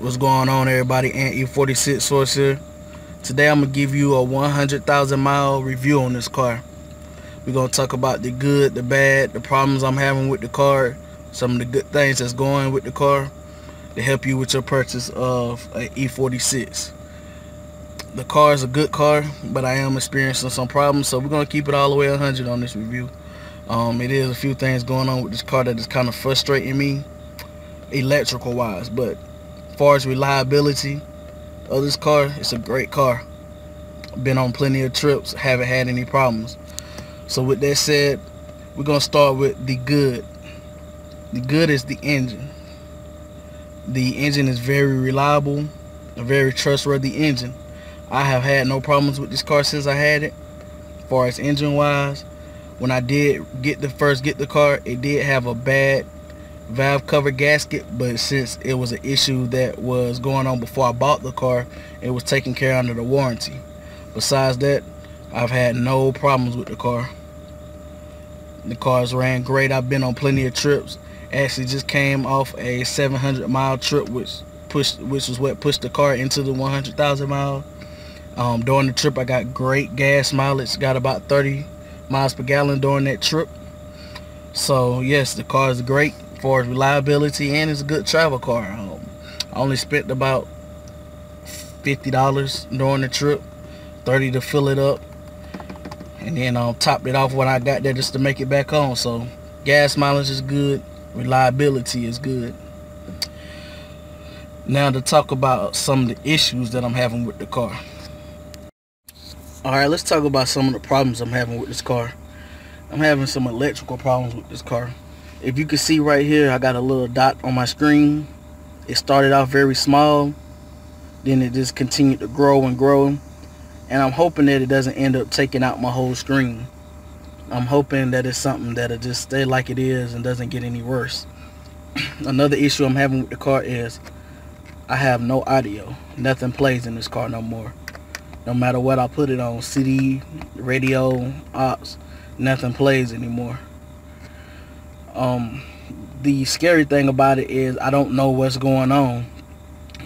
What's going on, everybody? E46 source here. Today I'm gonna give you a 100,000 mile review on this car. We're gonna talk about the good, the bad, the problems I'm having with the car, some of the good things that's going with the car to help you with your purchase of a E46. The car is a good car, but I am experiencing some problems, so we're gonna keep it all the way 100 on this review. It is a few things going on with this car that is kind of frustrating me electrical wise, but as far as reliability of this car, it's a great car. Been on plenty of trips, haven't had any problems. So with that said, we're gonna start with the good. The good is the engine. The engine is very reliable, a very trustworthy engine. I have had no problems with this car since I had it. As far as engine wise, when I did get the car, it did have a bad valve cover gasket, but since it was an issue that was going on before I bought the car, it was taken care of under the warranty. Besides that, I've had no problems with the car. The car's ran great. I've been on plenty of trips. Actually just came off a 700-mile trip, which was what pushed the car into the 100,000 mile. During the trip I got great gas mileage, got about 30 miles per gallon during that trip. So yes, the car is great as far as reliability, and it's a good travel car. I only spent about $50 during the trip, $30 to fill it up, and then topped it off when I got there just to make it back home. So gas mileage is good, reliability is good. Now to talk about some of the issues that I'm having with the car. Alright, let's talk about some of the problems I'm having with this car. I'm having some electrical problems with this car. If you can see right here, I got a little dot on my screen. It started off very small, then it just continued to grow and grow, and I'm hoping that it doesn't end up taking out my whole screen. I'm hoping that it's something that'll just stay like it is and doesn't get any worse. Another issue I'm having with the car is I have no audio. Nothing plays in this car no more. No matter what I put it on, CD, radio, aux, nothing plays anymore. The scary thing about it is I don't know what's going on,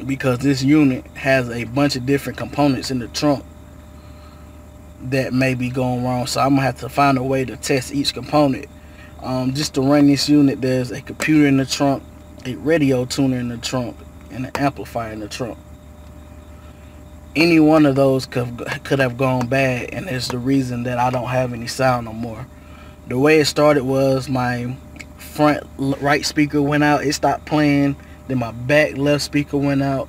because this unit has a bunch of different components in the trunk that may be going wrong. So I'm gonna have to find a way to test each component. Just to run this unit, there's a computer in the trunk, a radio tuner in the trunk, and an amplifier in the trunk. Any one of those could have gone bad, and it's the reason that I don't have any sound no more. The way it started was my front right speaker went out, it stopped playing, then my back left speaker went out,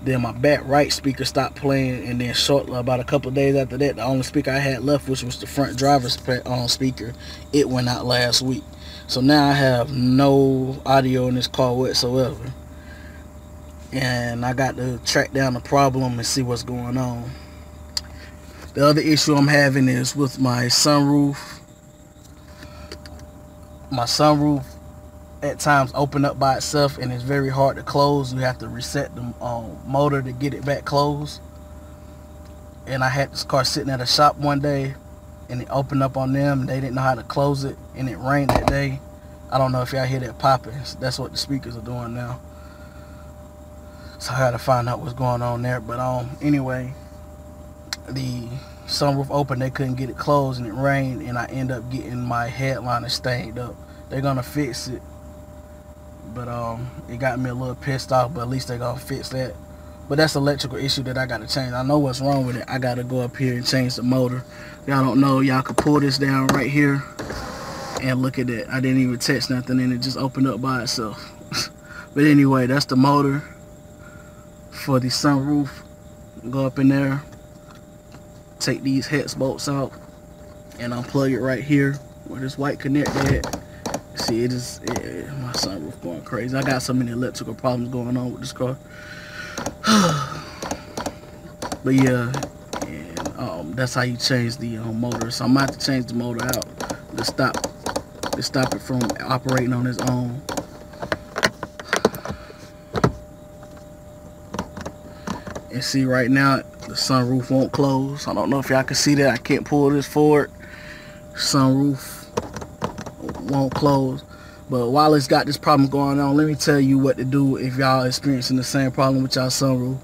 then my back right speaker stopped playing, and then shortly, about a couple of days after that, the only speaker I had left, which was the front driver's speaker, it went out last week. So now I have no audio in this car whatsoever, and I got to track down the problem and see what's going on. The other issue I'm having is with my sunroof. My sunroof at times open up by itself, and it's very hard to close. You have to reset the motor to get it back closed. And I had this car sitting at a shop one day, and it opened up on them. They didn't know how to close it, and it rained that day. I don't know if y'all hear that popping. That's what the speakers are doing now. So I had to find out what's going on there. But anyway, the sunroof opened, they couldn't get it closed, and it rained, and I end up getting my headliner stained up. They're gonna fix it, but it got me a little pissed off, but at least they're gonna fix that. But that's an electrical issue that I gotta change. I know what's wrong with it. I gotta go up here and change the motor. Y'all don't know, y'all could pull this down right here and look at that. I didn't even touch nothing, and it just opened up by itself. But anyway, that's the motor for the sunroof. Go up in there, take these hex bolts out, and unplug it right here where this white connector at. See, my sunroof going crazy. I got so many electrical problems going on with this car. But yeah, and that's how you change the motor. So I'm about to change the motor out to stop it from operating on its own. And see, right now the sunroof won't close. I don't know if y'all can see that. I can't pull this forward. Sunroof won't close. But while it's got this problem going on, let me tell you what to do if y'all experiencing the same problem with y'all sunroof.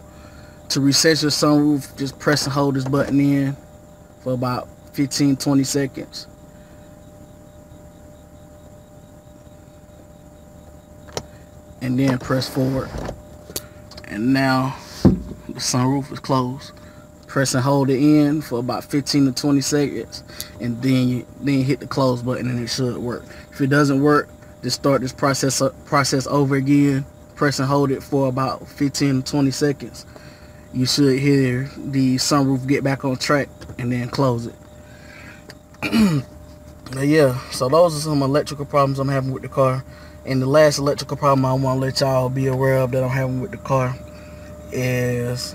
To reset your sunroof, just press and hold this button in for about 15-20 seconds. And then press forward. And now the sunroof is closed. Press and hold it in for about 15 to 20 seconds, and then hit the close button, and it should work. If it doesn't work, just start this process over again. Press and hold it for about 15 to 20 seconds. You should hear the sunroof get back on track, and then close it. Yeah, so those are some electrical problems I'm having with the car. And the last electrical problem I want to let y'all be aware of that I'm having with the car is,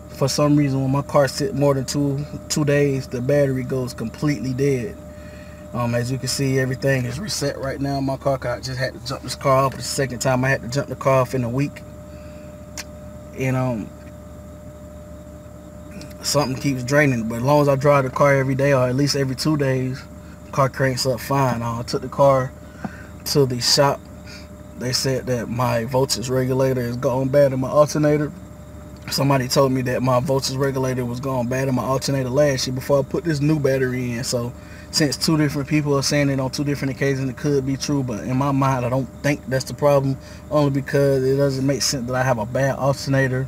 for some reason, when my car sits more than two days, the battery goes completely dead. As you can see, everything is reset right now in my car. I just had to jump this car off. The second time I had to jump the car off in a week. And something keeps draining. But as long as I drive the car every day, or at least every 2 days, the car cranks up fine. I took the car to the shop. They said that my voltage regulator is going bad in my alternator. Somebody told me that my voltage regulator was going bad in my alternator last year before I put this new battery in. So since 2 different people are saying it on 2 different occasions, it could be true, but in my mind I don't think that's the problem, only because it doesn't make sense that I have a bad alternator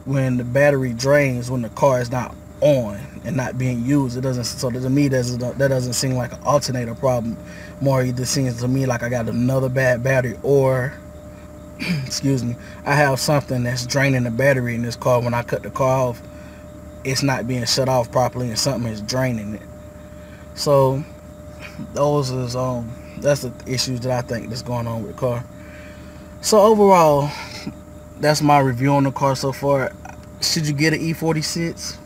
when the battery drains when the car is not on and not being used. It doesn't, so to me that doesn't seem like an alternator problem. More either seems to me like I got another bad battery, or excuse me, I have something that's draining the battery in this car. When I cut the car off, it's not being shut off properly, and something is draining it. So those is that's the issues that I think that's going on with the car. So overall, that's my review on the car so far. Should you get an E46?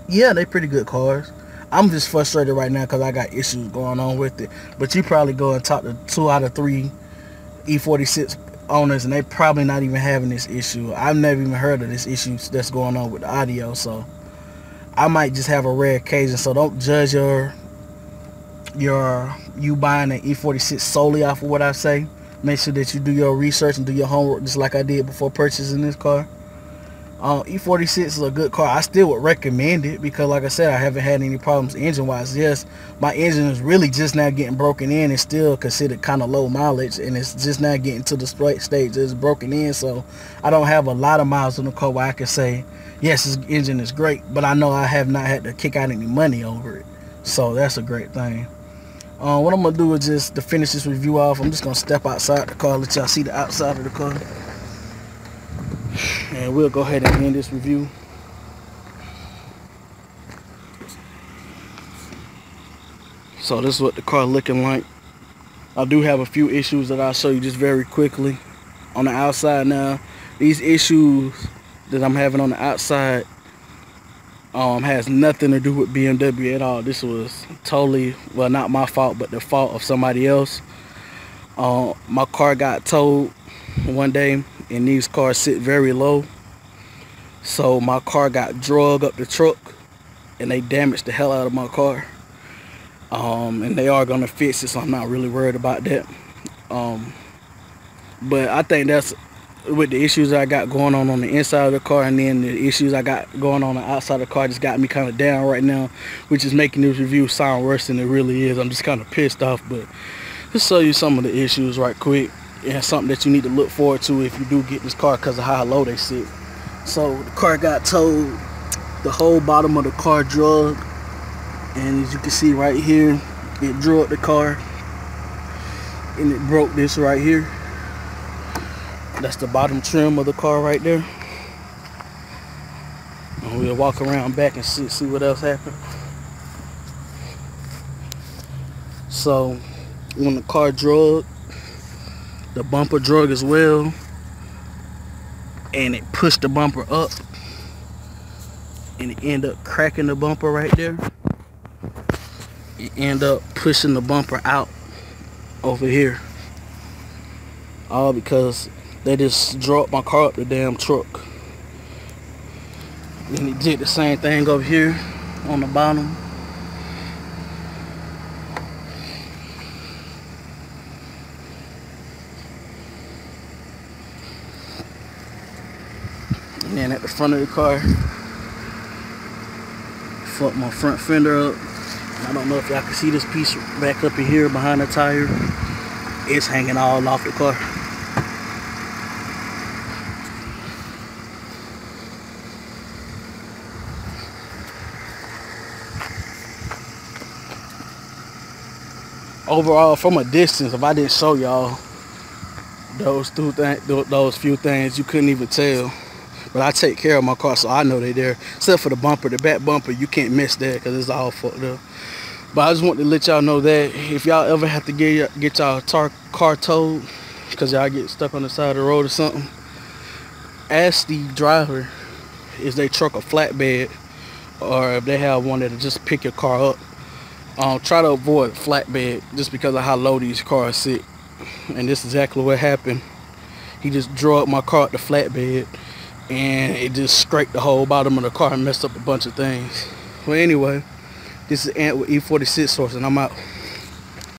Yeah, they're pretty good cars. I'm just frustrated right now because I got issues going on with it. But you probably go and talk to 2 out of 3 E46 owners, and they probably not even having this issue. I've never even heard of this issue that's going on with the audio. So I might just have a rare occasion. So don't judge you buying an E46 solely off of what I say. Make sure that you do your research and do your homework, just like I did before purchasing this car. E46 is a good car. I still would recommend it because, like I said, I haven't had any problems engine-wise. Yes, my engine is really just now getting broken in. It's still considered kind of low mileage, and it's just now getting to the stage that it's broken in. So I don't have a lot of miles on the car where I can say, yes, this engine is great, but I know I have not had to kick out any money over it. So that's a great thing. What I'm going to do is just to finish this review off, I'm just going to step outside the car, let y'all see the outside of the car. And we'll go ahead and end this review. So this is what the car looking like. I do have a few issues that I'll show you just very quickly on the outside. Now, these issues that I'm having on the outside has nothing to do with BMW at all. This was totally, well, not my fault, but the fault of somebody else. My car got towed one day, and these cars sit very low. So my car got drug up the truck, and they damaged the hell out of my car. And they are gonna fix it, so I'm not really worried about that. But I think that's with the issues that I got going on the inside of the car, and then the issues I got going on the outside of the car just got me kind of down right now, which is making this review sound worse than it really is. I'm just kind of pissed off, but just show you some of the issues right quick, and something that you need to look forward to if you do get this car because of how low they sit. So the car got towed, the whole bottom of the car drug, and as you can see right here, it drug the car, and it broke this right here. That's the bottom trim of the car right there. And we'll walk around back and see what else happened. So when the car drug, the bumper drug as well, and it pushed the bumper up, and it ended up cracking the bumper right there. It ended up pushing the bumper out over here, all because they just dropped my car up the damn truck. And it did the same thing over here on the bottom. And then at the front of the car, fuck my front fender up. I don't know if y'all can see this piece back up in here behind the tire. It's hanging all off the car. Overall, from a distance, if I didn't show y'all those few things, you couldn't even tell. But I take care of my car, so I know they're there. Except for the bumper, the back bumper, you can't miss that because it's all fucked up. But I just want to let y'all know that if y'all ever have to get y'all car towed because y'all get stuck on the side of the road or something, ask the driver is they truck a flatbed or if they have one that'll just pick your car up. Try to avoid flatbed just because of how low these cars sit. And this is exactly what happened. He just drove my car at the flatbed and it just scraped the whole bottom of the car and messed up a bunch of things. Well, anyway, this is Ant with E46 Source, and I'm out.